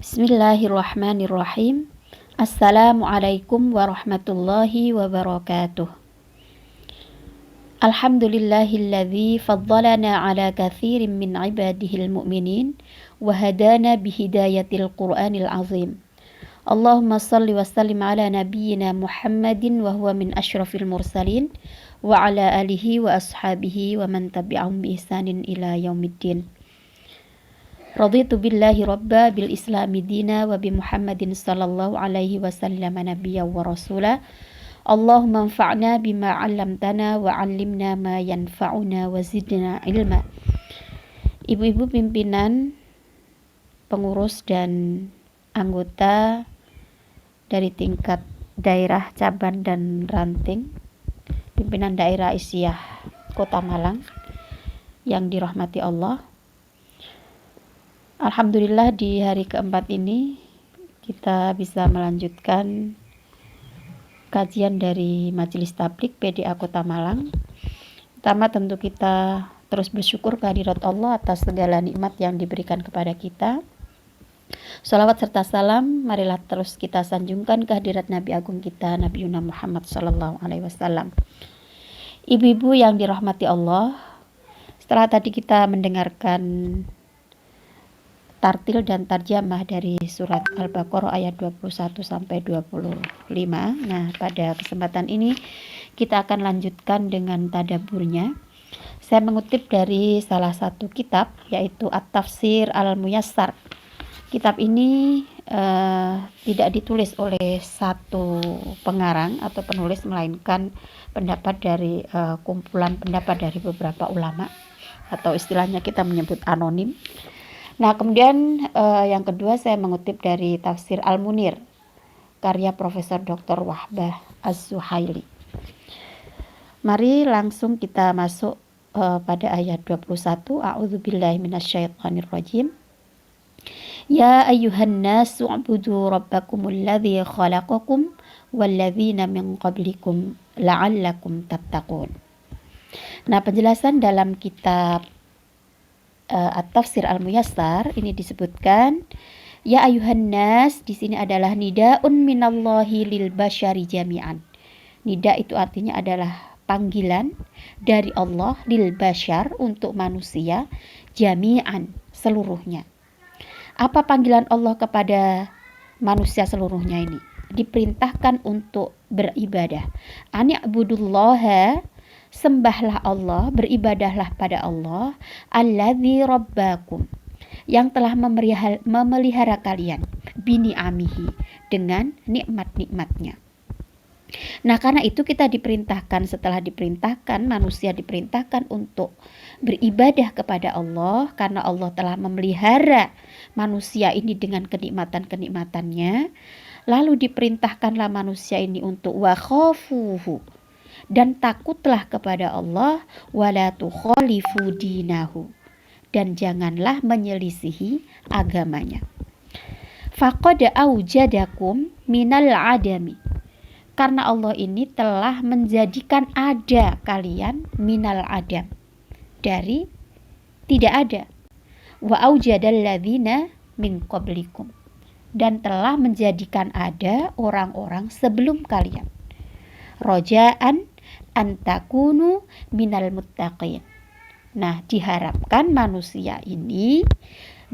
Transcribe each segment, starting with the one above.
Bismillahirrahmanirrahim. Assalamualaikum warahmatullahi wabarakatuh. Alhamdulillahilladzi faddalana ala katsirin min ibadihil mu'minin wa hadana bihidayatil Qur'anil azim. Allahumma salli wa sallim ala nabiyyina Muhammadin wa huwa min asyrafil mursalin wa ala alihi wa ashabihi wa man tabi'ahum bi ihsanin ila yaumiddin. Raditu billahi rabba bil islami dina wa bi Muhammadin sallallahu alaihi wasallam nabiyya wa rasula. Allahumma anfa'na bima 'allamtana wa 'allimna ma yanfa'una wa zidna ilma. Ibu-ibu pimpinan, pengurus dan anggota dari tingkat daerah, cabang dan ranting, pimpinan daerah Isyah Kota Malang yang dirahmati Allah. Alhamdulillah di hari keempat ini kita bisa melanjutkan kajian dari Majelis Tabligh PDA Kota Malang. Pertama tentu kita terus bersyukur kehadirat Allah atas segala nikmat yang diberikan kepada kita. Shalawat serta salam marilah terus kita sanjungkan kehadirat Nabi Agung kita, Nabi Muhammad sallallahu alaihi wasallam. Ibu-ibu yang dirahmati Allah, setelah tadi kita mendengarkan tartil dan tarjamah dari surat Al-Baqarah ayat 21 sampai 25. Nah, pada kesempatan ini kita akan lanjutkan dengan tadaburnya. Saya mengutip dari salah satu kitab, yaitu At-Tafsir Al-Muyassar. Kitab ini tidak ditulis oleh satu pengarang atau penulis, melainkan pendapat dari kumpulan pendapat dari beberapa ulama, atau istilahnya kita menyebut anonim. Nah, kemudian yang kedua saya mengutip dari Tafsir Al-Munir karya Profesor Dr. Wahbah Az-Zuhaili. Mari langsung kita masuk pada ayat 21. A'udzubillahi minasyaitonirrajim. Ya ayyuhan nasu u'budu rabbakumul ladzi khalaqakum walladzina min qablikum la'allakum tattaqun. Nah, penjelasan dalam kitab At-Tafsir Al-Muyassar ini disebutkan ya ayuhan nas, di sini adalah nidaun minallahi lil basyari jami'an. Nida itu artinya adalah panggilan dari Allah lil basyar, untuk manusia, jami'an, seluruhnya. Apa panggilan Allah kepada manusia seluruhnya ini? Diperintahkan untuk beribadah. Ani'budullaha, sembahlah Allah, beribadahlah pada Allah, alladzi rabbakum, yang telah memelihara kalian, bini'amihi, dengan nikmat-nikmatnya. Nah, karena itu kita diperintahkan, setelah diperintahkan, manusia diperintahkan untuk beribadah kepada Allah, karena Allah telah memelihara manusia ini dengan kenikmatan-kenikmatannya. Lalu diperintahkanlah manusia ini untuk wa khafuhu, dan takutlah kepada Allah, wala tukhalifu dinahu, dan janganlah menyelisihi agamanya. Faqad aujadakum minal adami, karena Allah ini telah menjadikan ada kalian, minal adam, dari tidak ada. Wa aujadal ladzina min qablikum, dan telah menjadikan ada orang-orang sebelum kalian. Rojaan antakunu minal muttaqin. Nah, diharapkan manusia ini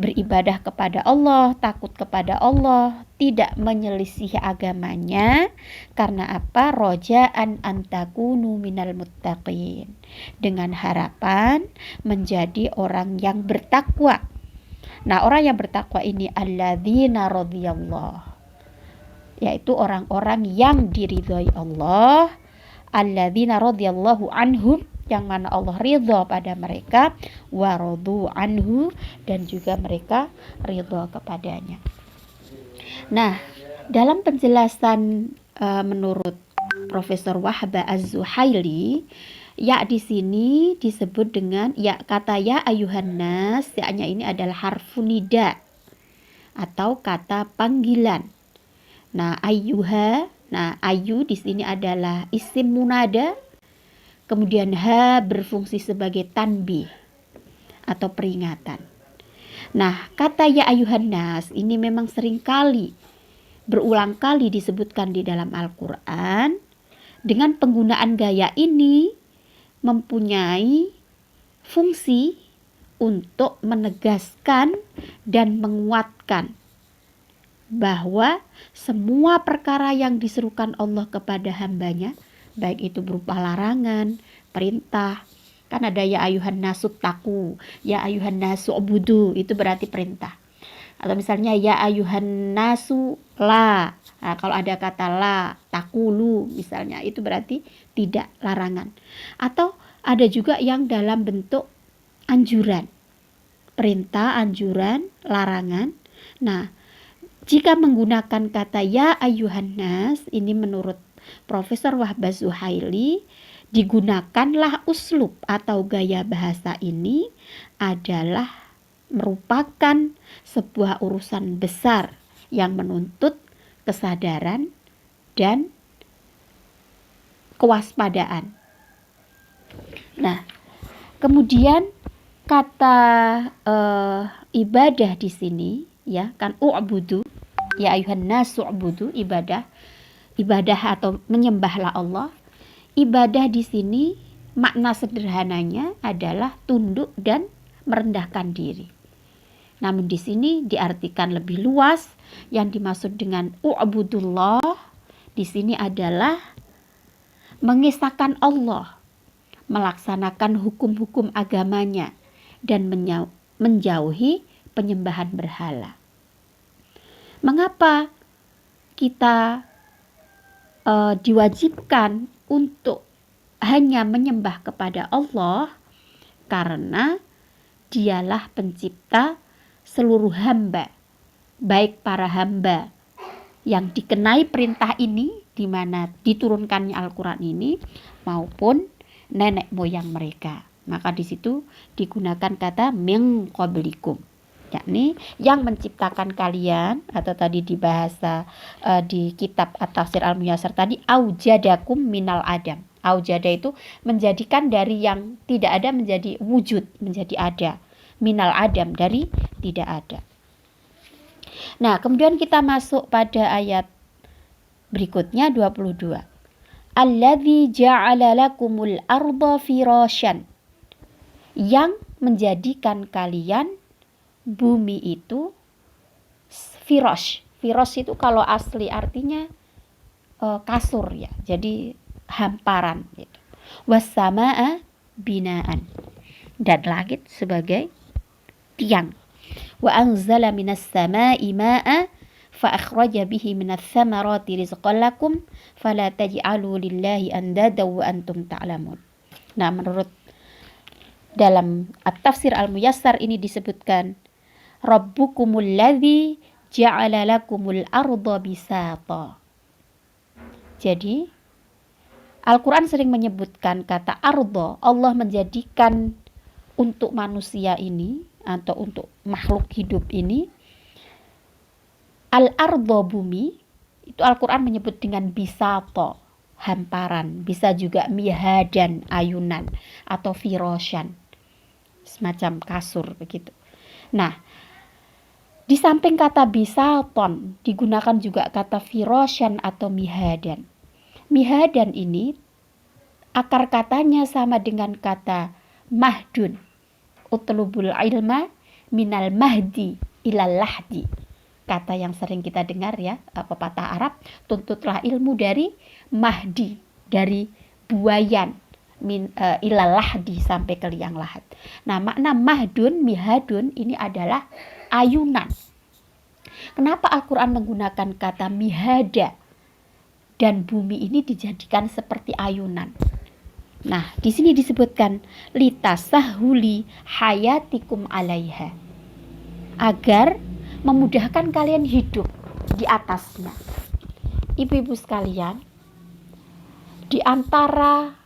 beribadah kepada Allah, takut kepada Allah, tidak menyelisih agamanya. Karena apa? Rojaan antakunu minal muttaqin, dengan harapan menjadi orang yang bertakwa. Nah, orang yang bertakwa ini alladzina radhiyallahu, yaitu orang-orang yang diridhoi Allah, alladzina radhiyallahu anhum, yang mana Allah ridha pada mereka, wa radu anhu, dan juga mereka ridha kepadanya. Nah, dalam penjelasan menurut Profesor Wahbah Az-Zuhaili, ya di sini disebut dengan ya, kata ya ayuhan nas, ya-nya ini adalah harfu nida atau kata panggilan. Nah, ayyuha, nah ayu di sini adalah isim munada, kemudian ha berfungsi sebagai tanbih atau peringatan. Nah, kata ya ayuhan nas ini memang berulang kali disebutkan di dalam Al-Quran. Dengan penggunaan gaya ini mempunyai fungsi untuk menegaskan dan menguatkan bahwa semua perkara yang diserukan Allah kepada hambanya, baik itu berupa larangan, perintah, kan ada ya ayuhan nasu taku, ya ayuhan nasu ubudu, itu berarti perintah. Atau misalnya ya ayuhan nasu la, nah, kalau ada kata la, takulu misalnya, itu berarti tidak, larangan. Atau ada juga yang dalam bentuk anjuran, perintah, anjuran, larangan. Nah, jika menggunakan kata ya ayuhan nas, ini menurut Profesor Wahbah Zuhaili, digunakanlah uslub atau gaya bahasa ini adalah merupakan sebuah urusan besar yang menuntut kesadaran dan kewaspadaan. Nah, kemudian kata ibadah di sini, ya kan, u'budu, ya ayuhan nas u'budu, ibadah atau menyembahlah Allah. Ibadah di sini makna sederhananya adalah tunduk dan merendahkan diri. Namun di sini diartikan lebih luas, yang dimaksud dengan u'budullah di sini adalah mengesahkan Allah, melaksanakan hukum-hukum agamanya, dan menjauhi penyembahan berhala. Mengapa kita diwajibkan untuk hanya menyembah kepada Allah? Karena dialah pencipta seluruh hamba, baik para hamba yang dikenai perintah ini, di mana diturunkannya Al-Quran ini, maupun nenek moyang mereka. Maka di situ digunakan kata min qablikum, yakni yang menciptakan kalian, atau tadi di bahasa di kitab At-Tafsir Al-Muyassar tadi, aujadakum minal adam. Aujada itu menjadikan dari yang tidak ada menjadi wujud, menjadi ada. Minal adam, dari tidak ada. Nah, kemudian kita masuk pada ayat berikutnya 22. Alladzi ja'ala lakumul arda firasyan, yang menjadikan kalian bumi itu firash. Firash itu kalau asli artinya kasur ya, jadi hamparan gitu. Wassamaa binaan, dan langit sebagai tiang. Wa anzala minas samaa'i maa'a fa akhraja bihi minas tsamarati rizqan lakum fala taj'alu lillahi andada wa antum ta'lamun. Nah, menurut dalam At-Tafsir Al-Muyassar ini disebutkan Rabbukumul ladzi ja'ala lakumul arda bisata. Jadi Al-Quran sering menyebutkan kata arda. Allah menjadikan untuk manusia ini, atau untuk makhluk hidup ini, al-arda, bumi, itu Al-Quran menyebut dengan bisata, hamparan. Bisa juga mihadan, ayunan, atau firasyan, semacam kasur begitu. Nah, di samping kata bisaton digunakan juga kata firasyan atau mihadan. Mihadan ini akar katanya sama dengan kata mahdun. Utlubul ilma minal mahdi ilal lahdi. Kata yang sering kita dengar ya, pepatah Arab, tuntutlah ilmu dari mahdi, dari buayan, ilal lahdi, sampai ke liang lahat. Nah, makna mahdun, mihadun ini adalah ayunan. Kenapa Al-Quran menggunakan kata mihada, dan bumi ini dijadikan seperti ayunan? Nah, di sini disebutkan litasahuli hayatikum alaiha, agar memudahkan kalian hidup di atasnya. Ibu-ibu sekalian, di antara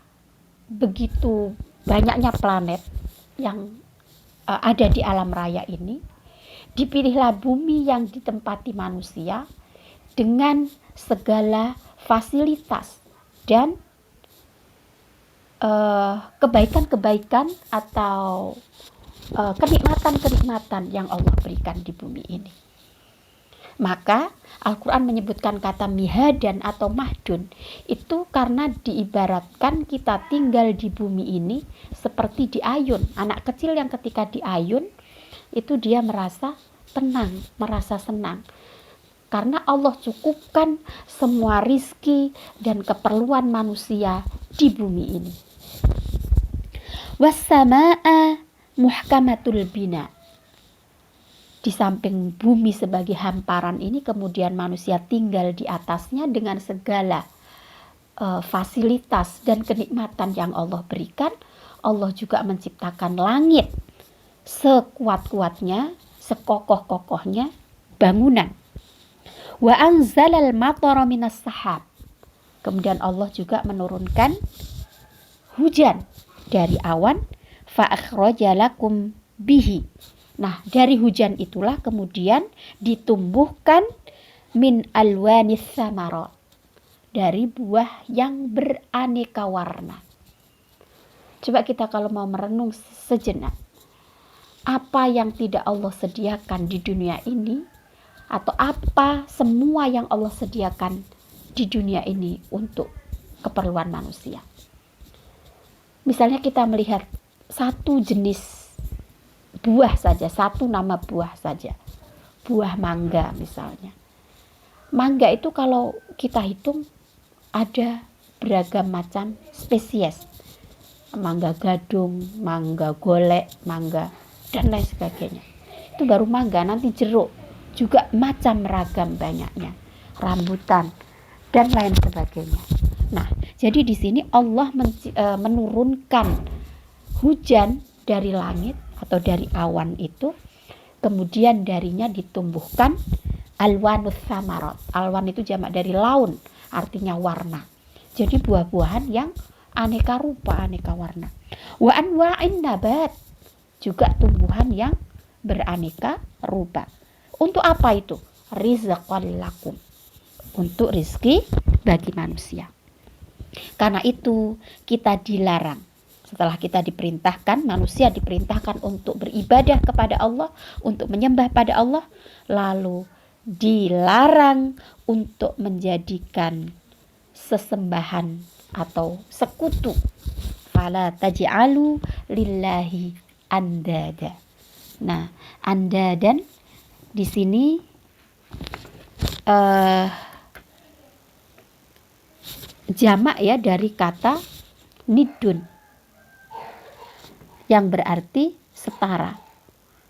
begitu banyaknya planet yang ada di alam raya ini, dipilihlah bumi yang ditempati manusia dengan segala fasilitas dan kebaikan-kebaikan atau kenikmatan-kenikmatan yang Allah berikan di bumi ini. Maka Al-Quran menyebutkan kata mihadan atau mahdun itu karena diibaratkan kita tinggal di bumi ini seperti diayun. Anak kecil yang ketika diayun itu dia merasa tenang, merasa senang. Karena Allah cukupkan semua rizki dan keperluan manusia di bumi ini. Wassama'a muhkamatul bina. Di samping bumi sebagai hamparan ini kemudian manusia tinggal di atasnya dengan segala fasilitas dan kenikmatan yang Allah berikan. Allah juga menciptakan langit sekuat-kuatnya, sekokoh-kokohnya bangunan. Wa anzalal matara minas sahab. Kemudian Allah juga menurunkan hujan dari awan. Fa akhraja lakum bihi. Nah, dari hujan itulah kemudian ditumbuhkan min alwanis samarat, dari buah yang beraneka warna. Coba kita kalau mau merenung sejenak, apa yang tidak Allah sediakan di dunia ini, atau apa semua yang Allah sediakan di dunia ini untuk keperluan manusia. Misalnya kita melihat satu jenis buah saja, satu nama buah saja, buah mangga misalnya. Mangga itu kalau kita hitung ada beragam macam spesies, mangga gadung, mangga golek, mangga dan lain sebagainya. Itu baru mangga, nanti jeruk juga macam ragam banyaknya, rambutan dan lain sebagainya. Nah, jadi di sini Allah menurunkan hujan dari langit atau dari awan itu, kemudian darinya ditumbuhkan alwanus samarat. Alwan itu jamak dari laun, artinya warna. Jadi buah-buahan yang aneka rupa, aneka warna. Wa anwa'in nabat, juga tumbuhan yang beraneka rupa. Untuk apa itu? Rizqan lakum, untuk rizki bagi manusia. Karena itu kita dilarang. Setelah kita diperintahkan, manusia diperintahkan untuk beribadah kepada Allah, untuk menyembah pada Allah, lalu dilarang untuk menjadikan sesembahan atau sekutu. Fala taj'alu lillahi andada. Nah, andadan di sini jamak ya dari kata nidun, yang berarti setara,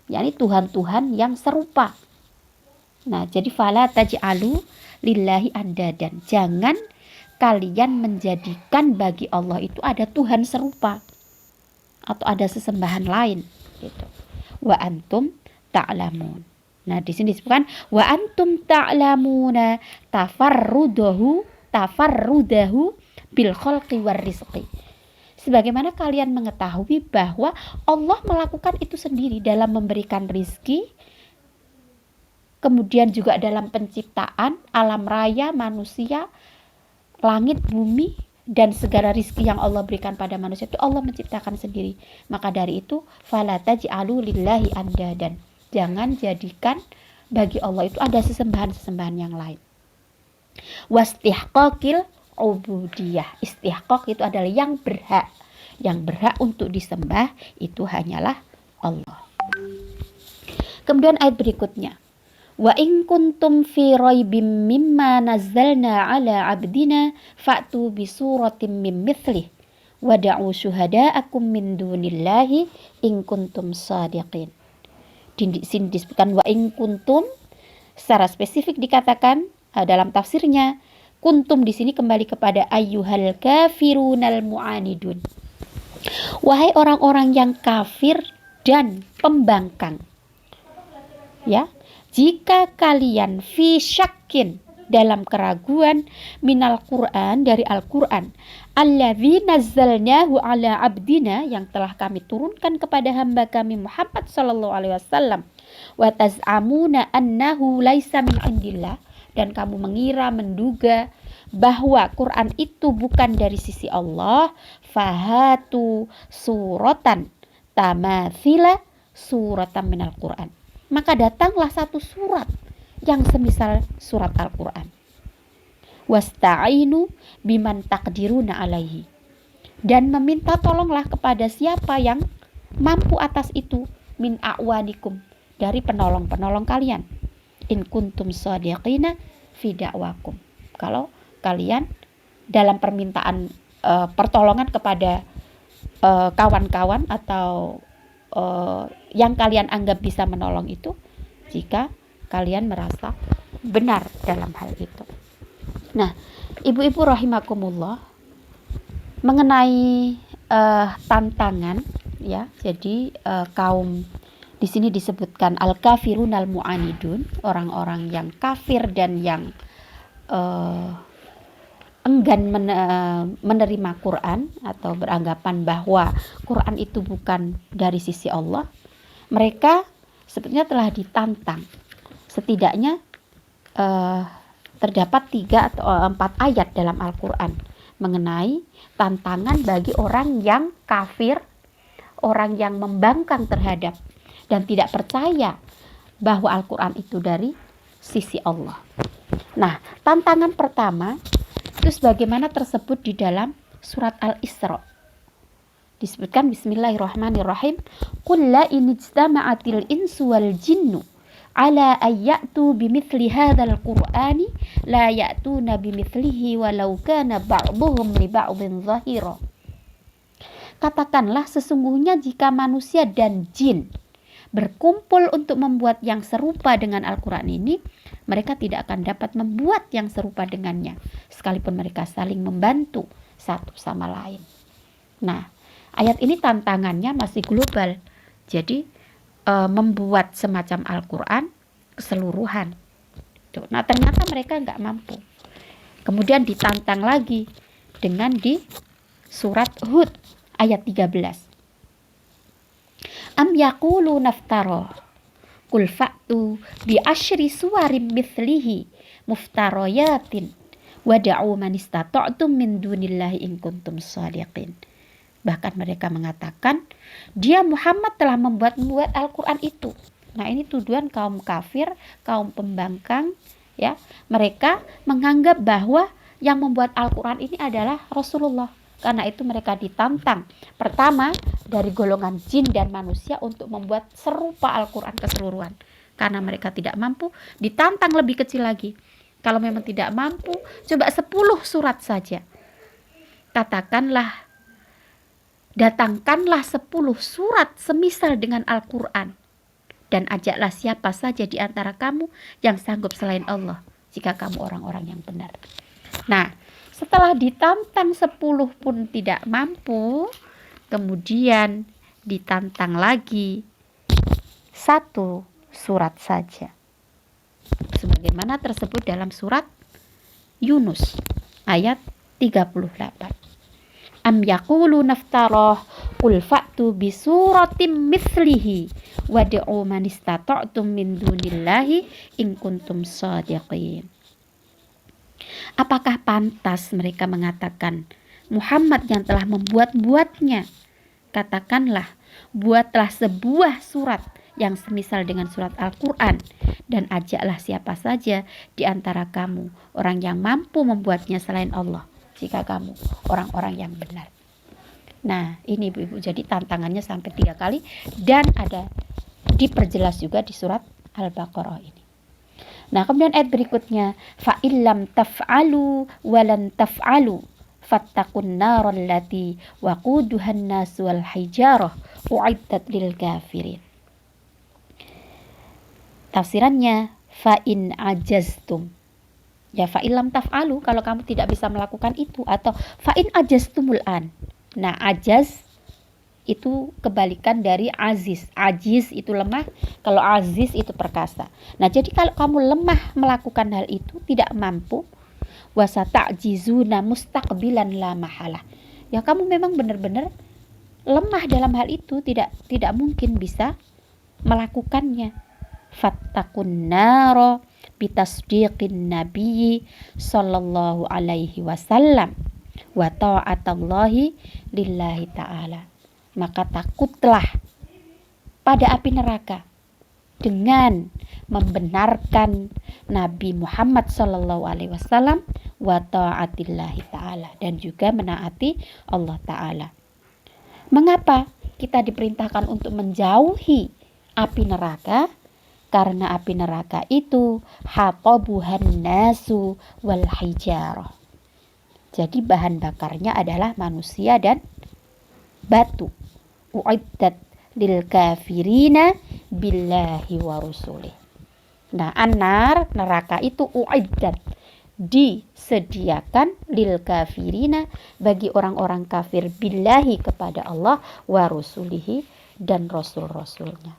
yakni Tuhan-Tuhan yang serupa. Nah, jadi fala taj'alu lillahi andadan, jangan kalian menjadikan bagi Allah itu ada Tuhan serupa atau ada sesembahan lain gitu. Wa antum ta'lamun. Nah, di sini disebutkan wa antum ta'lamuna tafarrudahu bil khalqi war rizqi. Sebagaimana kalian mengetahui bahwa Allah melakukan itu sendiri dalam memberikan rizki, kemudian juga dalam penciptaan alam raya, manusia, langit, bumi, dan segala rizki yang Allah berikan pada manusia itu Allah menciptakan sendiri. Maka dari itu, fala taj'alu lillahi andadan. Jangan jadikan bagi Allah itu ada sesembahan-sesembahan yang lain. Wastihqaqil ubudiyah. Istihqaq itu adalah yang berhak. Yang berhak untuk disembah itu hanyalah Allah. Kemudian ayat berikutnya. Wa in kuntum fi raibim mimma nazzalna ala abdina fa'tu bi suratin min mithlih wada'u syuhada'akum min dunillahi in kuntum shadiqin. Di sini disebutkan wa in kuntum, secara spesifik dikatakan dalam tafsirnya, kuntum di sini kembali kepada ayyuhal kafirunal mu'anidun. Wahai orang-orang yang kafir dan pembangkang. Ya, jika kalian fi syakkin, dalam keraguan, minal Qur'an, dari Al-Qur'an, alladzi nazzalnahu ala abdina, yang telah kami turunkan kepada hamba kami Muhammad sallallahu alaihi wasallam, wa taz'amuna annahu laisa min indillah, dan kamu mengira, menduga bahwa Quran itu bukan dari sisi Allah, fahatu suratan tamathila suratan minal Qur'an. Maka datanglah satu surat yang semisal surat Al-Qur'an. Wasta'inu biman taqdiruna alaihi. Dan meminta tolonglah kepada siapa yang mampu atas itu, min a'wanikum, dari penolong-penolong kalian. In kuntum shadiqina fi da'wakum. Kalau kalian dalam permintaan pertolongan kepada kawan-kawan atau yang kalian anggap bisa menolong itu, jika kalian merasa benar dalam hal itu. Nah, ibu-ibu rahimakumullah, mengenai tantangan, ya, jadi kaum di sini disebutkan al-kafirun al-mu'anidun, orang-orang yang kafir dan yang enggan menerima Quran atau beranggapan bahwa Quran itu bukan dari sisi Allah. Mereka sebetulnya telah ditantang. Setidaknya terdapat 3 atau 4 ayat dalam Al-Quran mengenai tantangan bagi orang yang kafir, orang yang membangkang terhadap dan tidak percaya bahwa Al-Quran itu dari sisi Allah. Nah, tantangan pertama itu sebagaimana tersebut di dalam surat Al-Isra. Disebutkan bismillahirrahmanirrahim, qul la in ijtama'atil insu wal jinnu ala ayyatu bimithli hadzal qur'ani la ya'tuna bimithlihi walau kana ba'dhuhum li ba'dhin zahira. Katakanlah, sesungguhnya jika manusia dan jin berkumpul untuk membuat yang serupa dengan Al-Quran ini, mereka tidak akan dapat membuat yang serupa dengannya, sekalipun mereka saling membantu satu sama lain. Nah, ayat ini tantangannya masih global. Jadi membuat semacam Al-Quran keseluruhan. Nah, ternyata mereka nggak mampu. Kemudian ditantang lagi dengan di surat Hud ayat 13. Am yaqulu naftara qul fa'tu bi asyri suwarim mithlihi muftarayatin wada'u man istata'tum min dunillahi in kuntum shadiqin. Bahkan mereka mengatakan, dia Muhammad telah membuat Al-Quran itu. Nah, ini tuduhan kaum kafir, kaum pembangkang, ya. Mereka menganggap bahwa yang membuat Al-Quran ini adalah Rasulullah. Karena itu mereka ditantang. Pertama, dari golongan jin dan manusia untuk membuat serupa Al-Quran keseluruhan. Karena mereka tidak mampu, ditantang lebih kecil lagi. Kalau memang tidak mampu, coba 10 surat saja. Katakanlah, datangkanlah 10 surat semisal dengan Al-Quran, dan ajaklah siapa saja di antara kamu yang sanggup selain Allah, jika kamu orang-orang yang benar. Nah, setelah ditantang 10 pun tidak mampu, kemudian ditantang lagi 1 surat saja, sebagaimana tersebut dalam surat Yunus ayat 38. Am yaqulu naftarah qul fa'tu bi suratim mithlihi wad'u man istata'tum min dunillahi in kuntum shadiqin. Apakah pantas mereka mengatakan Muhammad yang telah membuat-buatnya? Katakanlah, buatlah sebuah surat yang semisal dengan surat Al-Quran, dan ajaklah siapa saja di antara kamu orang yang mampu membuatnya selain Allah, jika kamu orang-orang yang benar. Nah, ini ibu-ibu, jadi tantangannya sampai 3 kali, dan ada diperjelas juga di surat Al-Baqarah ini. Nah, kemudian ayat berikutnya, fa illam taf'alu walan taf'alu fattaqun naral lati waquduhan nas wal hijarah uiddat lil kafirin. Tafsirannya, fa in ajaztum. Ya, fa illam taf'alu, kalau kamu tidak bisa melakukan itu, atau fa in ajaztumul an. Nah, ajaz itu kebalikan dari aziz. Ajiz itu lemah, kalau aziz itu perkasa. Nah, jadi kalau kamu lemah melakukan hal itu, tidak mampu, wasata'jizuna mustaqbilan la mahalah. Ya, kamu memang benar-benar lemah dalam hal itu, tidak mungkin bisa melakukannya. Fattakun naro bitasdiqin nabiyyi sallallahu alaihi wasallam wa ta'atallahi lillahi ta'ala. Maka takutlah pada api neraka dengan membenarkan Nabi Muhammad SAW wa ta'atillahi ta'ala, dan juga menaati Allah Ta'ala. Mengapa kita diperintahkan untuk menjauhi api neraka? Karena api neraka itu hatabuhan nasu wal hijarah. Jadi bahan bakarnya adalah manusia dan batu. Uiddat lil kafirina billahi wa rusulih. Nah, anar, neraka itu uiddat, disediakan lil kafirina, bagi orang-orang kafir, billahi, kepada Allah, wa rusulihi, dan rasul-rasulnya.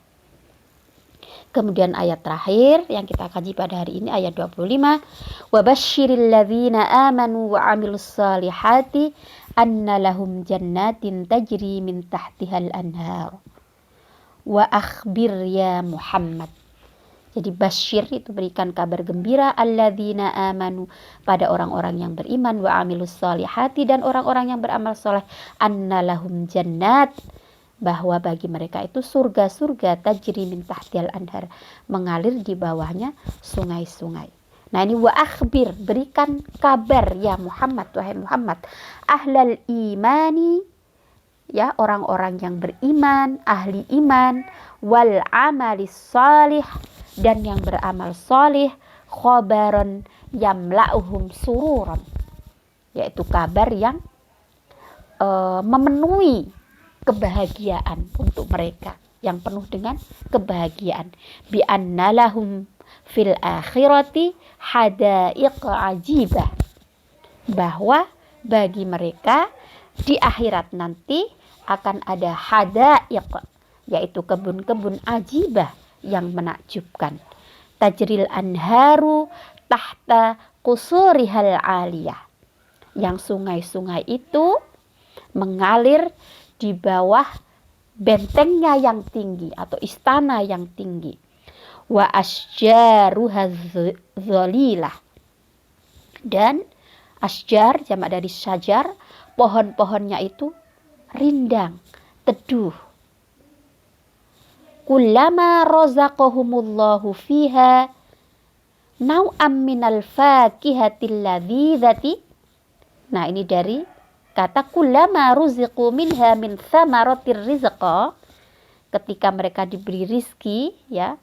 Kemudian ayat terakhir yang kita kaji pada hari ini, ayat 25. Wa basyiril ladzina amanu wa amilus salihati anna lahum jannatin tajri min tahtihal anhar. Wa akhbir ya Muhammad. Jadi basyir itu berikan kabar gembira, alladzina amanu, pada orang-orang yang beriman, wa amilus salihati, dan orang-orang yang beramal soleh, anna lahum jannat, bahwa bagi mereka itu surga-surga, tajri min tahtihal anhar, mengalir di bawahnya sungai-sungai. Nah, ini wa akhbir, berikan kabar ya Muhammad, wahai Muhammad, ahlal imani, ya, orang-orang yang beriman, ahli iman, wal amalis salih, dan yang beramal salih, khabaran yamla'uhum sururan, yaitu kabar yang memenuhi kebahagiaan untuk mereka, yang penuh dengan kebahagiaan. Bi anna lahum fil akhirati hadaiq ajibah, bahwa bagi mereka di akhirat nanti akan ada hadaiq, yaitu kebun-kebun ajibah yang menakjubkan. Tajril anharu tahta qusurihal aliyah, yang sungai-sungai itu mengalir di bawah bentengnya yang tinggi atau istana yang tinggi. Wa asjaruha dhalilah, dan asjar jamak dari syajar, pohon-pohonnya itu rindang, teduh. Kullama razaqahumullahu fiha nau'am minal fakihatil ladzizati. Nah, ini dari kata kullama ruziqu minha min thamaratir rizqa, ketika mereka diberi rizki, ya,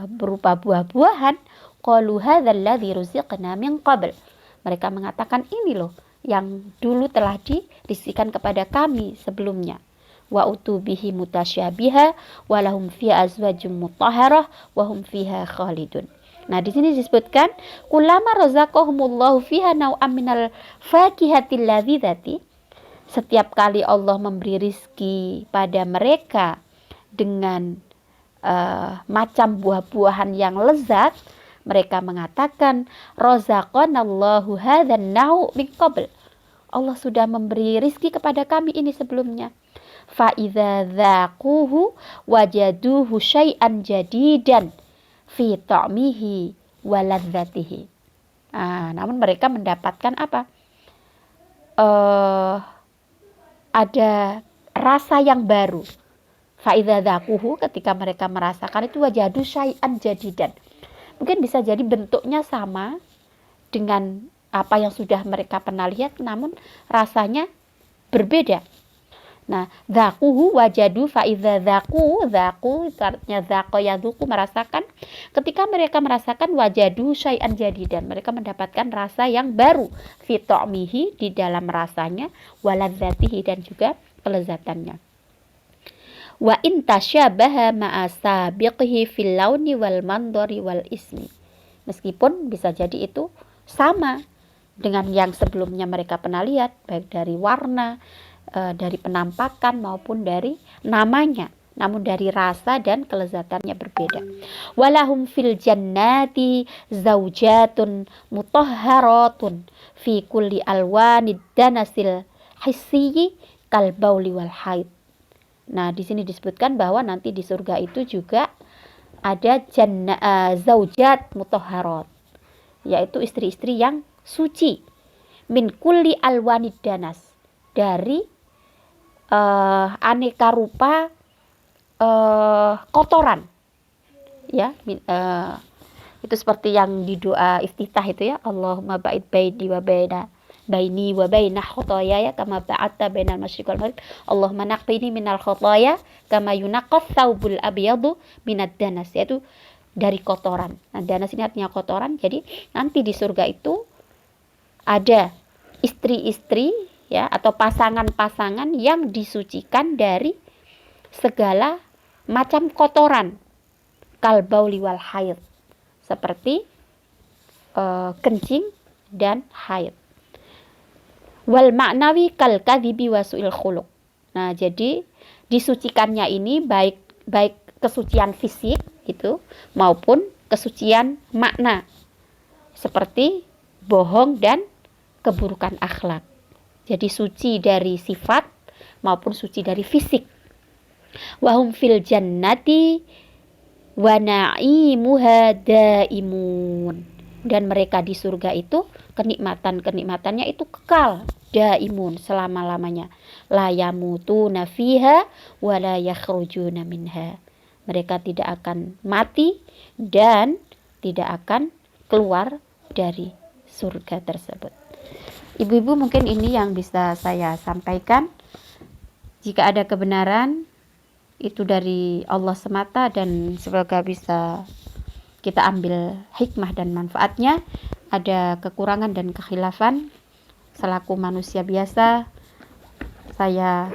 berupa buah-buahan, qalu hadzal ladzi ruziqna min qabl, mereka mengatakan ini loh yang dulu telah dirizkikan kepada kami sebelumnya. Wa utubihi mutasyabiha wa lahum fiha azwajum mutahharah wa hum fiha khalidun. Nah, di sini disebutkan kullama razaqahumullahu fiha nau'am minal fakihatil ladzizati, setiap kali Allah memberi rizki pada mereka dengan macam buah-buahan yang lezat, mereka mengatakan razaqanallahu hadzan nau' min qabl, Allah sudah memberi rizki kepada kami ini sebelumnya. Fa idza dzaquhu wajaduhu syai'an jadidan fi ta'mihi wa ladzatihi. Namun mereka mendapatkan apa? Ada rasa yang baru. Fa idza dzaquhu, ketika mereka merasakan itu, wajadu syai'an jadidan. Mungkin bisa jadi bentuknya sama dengan apa yang sudah mereka pernah lihat, namun rasanya berbeda. Nah, dzaquhu wajadu, fa idza dzaqu, artinya dzaqa yadzuqu, merasakan. Ketika mereka merasakan, wajadu syai'an jadidan, mereka mendapatkan rasa yang baru, fi ta'mihi, di dalam rasanya, waladzatihi, dan juga kelezatannya. Wa in tasyabaha ma'a sabiqihi fil launi wal mandari wal ismi, meskipun bisa jadi itu sama dengan yang sebelumnya mereka pernah lihat, baik dari warna, dari penampakan maupun dari namanya, namun dari rasa dan kelezatannya berbeda. Walahum fil jannati zaujatun mutahharatun fi kulli alwanid danasil hissiyi kal bauli wal haid. Nah, di sini disebutkan bahwa nanti di surga itu juga ada zaujat mutahharat, yaitu istri-istri yang suci, min kulli alwanid danas, dari aneka rupa kotoran, ya. Itu seperti yang di doa iftitah itu ya, Allahumma ba'id baini wa baina khotoyaya kama ba'atta bainal masyriq wal maghrib, Allahumma naqqini minal khotoya kama yunaqqas thawbul abyadu minad danas, yaitu dari kotoran. Nah, danas ini artinya kotoran. Jadi nanti di surga itu ada istri-istri ya, atau pasangan-pasangan yang disucikan dari segala macam kotoran, kalbauli wal haid, seperti kencing dan haid. Wal maknawi kal kadhibi wa su'il khuluq. Nah, jadi disucikannya ini baik kesucian fisik itu maupun kesucian makna, seperti bohong dan keburukan akhlak. Jadi suci dari sifat maupun suci dari fisik. Wahum fil jannati wa na'imuha daimun. Dan mereka di surga itu kenikmatannya itu kekal, daimun, selama-lamanya. La yamutuna fiha wa la yakhrujuna minha. Mereka tidak akan mati dan tidak akan keluar dari surga tersebut. Ibu-ibu, mungkin ini yang bisa saya sampaikan. Jika ada kebenaran, itu dari Allah semata dan semoga bisa kita ambil hikmah dan manfaatnya. Ada kekurangan dan kekhilafan, selaku manusia biasa, saya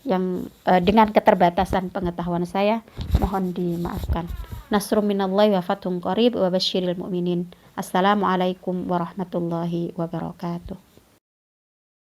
yang dengan keterbatasan pengetahuan saya, mohon dimaafkan. Nasrum minallahi wa fathun qarib wa basyiril mu'minin. Assalamualaikum warahmatullahi wabarakatuh.